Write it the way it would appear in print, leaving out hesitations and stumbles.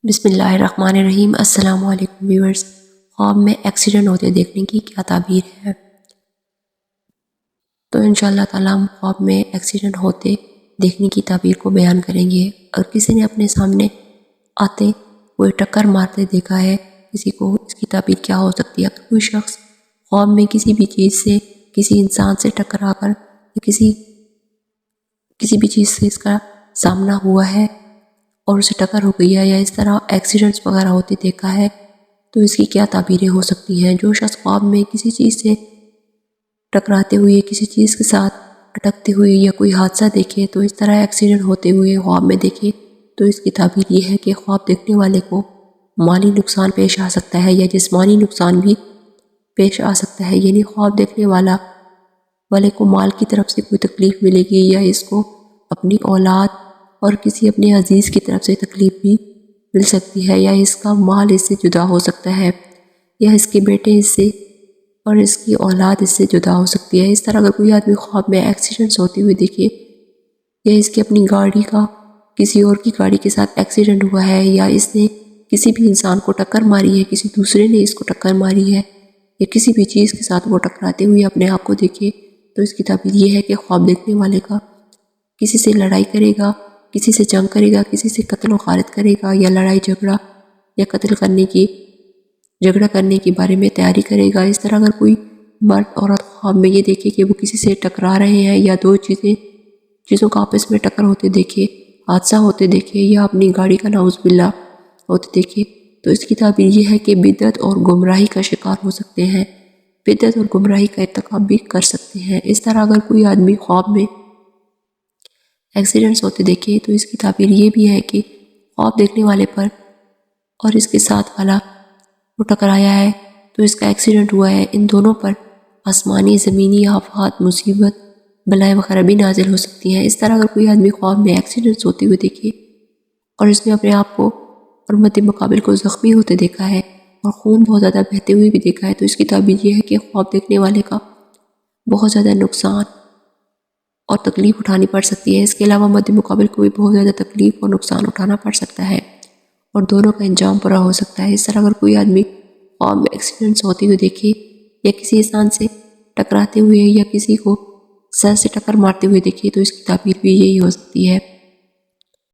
بسم اللہ الرحمن الرحیم۔ السلام علیکم ویورز۔ خواب میں ایکسیڈنٹ ہوتے دیکھنے کی کیا تعبیر ہے؟ تو انشاءاللہ تعالیٰ ہم خواب میں ایکسیڈنٹ ہوتے دیکھنے کی تعبیر کو بیان کریں گے۔ اگر کسی نے اپنے سامنے آتے کوئی ٹکر مارتے دیکھا ہے کسی کو، اس کی تعبیر کیا ہو سکتی ہے؟ اگر کوئی شخص خواب میں کسی بھی چیز سے، کسی انسان سے ٹکرا کر کسی بھی چیز سے اس کا سامنا ہوا ہے اور اسے ٹکر ہو گئی ہے یا اس طرح ایکسیڈنٹس وغیرہ ہوتے دیکھا ہے، تو اس کی کیا تعبیریں ہو سکتی ہیں؟ جو شخص خواب میں کسی چیز سے ٹکراتے ہوئے، کسی چیز کے ساتھ اٹکتے ہوئے یا کوئی حادثہ دیکھے، تو اس طرح ایکسیڈنٹ ہوتے ہوئے خواب میں دیکھے، تو اس کی تعبیر یہ ہے کہ خواب دیکھنے والے کو مالی نقصان پیش آ سکتا ہے یا جسمانی نقصان بھی پیش آ سکتا ہے۔ یعنی خواب دیکھنے والے کو مال کی طرف سے کوئی تکلیف ملے گی، یا اس کو اپنی اولاد اور کسی اپنے عزیز کی طرف سے تکلیف بھی مل سکتی ہے، یا اس کا مال اس سے جدا ہو سکتا ہے، یا اس کے بیٹے اس سے اور اس کی اولاد اس سے جدا ہو سکتی ہے۔ اس طرح اگر کوئی آدمی خواب میں ایکسیڈنٹس ہوتے ہوئے دیکھے، یا اس کی اپنی گاڑی کا کسی اور کی گاڑی کے ساتھ ایکسیڈنٹ ہوا ہے، یا اس نے کسی بھی انسان کو ٹکر ماری ہے، کسی دوسرے نے اس کو ٹکر ماری ہے، یا کسی بھی چیز کے ساتھ وہ ٹکراتے ہوئے اپنے آپ کو دیکھے، تو اس کی تعبیر یہ ہے کہ خواب دیکھنے والے کا کسی سے لڑائی کرے گا، کسی سے جنگ کرے گا، کسی سے قتل و غارت کرے گا، یا لڑائی جھگڑا یا جھگڑا کرنے کے بارے میں تیاری کرے گا۔ اس طرح اگر کوئی مرد عورت خواب میں یہ دیکھے کہ وہ کسی سے ٹکرا رہے ہیں، یا دو چیزوں کا آپس میں ٹکر ہوتے دیکھے، حادثہ ہوتے دیکھے، یا اپنی گاڑی کا نعوذ باللہ ہوتے دیکھے، تو اس کی تعبیر یہ ہے کہ بدعت اور گمراہی کا شکار ہو سکتے ہیں، بدعت اور گمراہی کا ارتکاب بھی کر سکتے ہیں۔ اس طرح اگر کوئی آدمی خواب میں ایکسیڈنٹس ہوتے دیکھے، تو اس کی تعبیر یہ بھی ہے کہ خواب دیکھنے والے پر اور اس کے ساتھ والا وہ ٹکرایا ہے، تو اس کا ایکسیڈنٹ ہوا ہے، ان دونوں پر آسمانی زمینی آفات، مصیبت، بلائیں وغیرہ بھی نازل ہو سکتی ہیں۔ اس طرح اگر کوئی آدمی خواب میں ایکسیڈنٹس ہوتے ہوئے دیکھے اور اس نے اپنے آپ کو اور مد مقابل کو زخمی ہوتے دیکھا ہے اور خون بہت زیادہ بہتے ہوئے بھی دیکھا ہے، تو اس کی تعبیر یہ ہے کہ خواب دیکھنے والے کا بہت زیادہ نقصان اور تکلیف اٹھانی پڑ سکتی ہے۔ اس کے علاوہ مد مقابل کو بھی بہت زیادہ تکلیف اور نقصان اٹھانا پڑ سکتا ہے اور دونوں کا انجام برا ہو سکتا ہے۔ اس طرح اگر کوئی آدمی خواب میں ایکسیڈنٹس ہوتے ہوئے دیکھے، یا کسی انسان سے ٹکراتے ہوئے، یا کسی کو سر سے ٹکر مارتے ہوئے دیکھے، تو اس کی تعبیر بھی یہی ہو سکتی ہے۔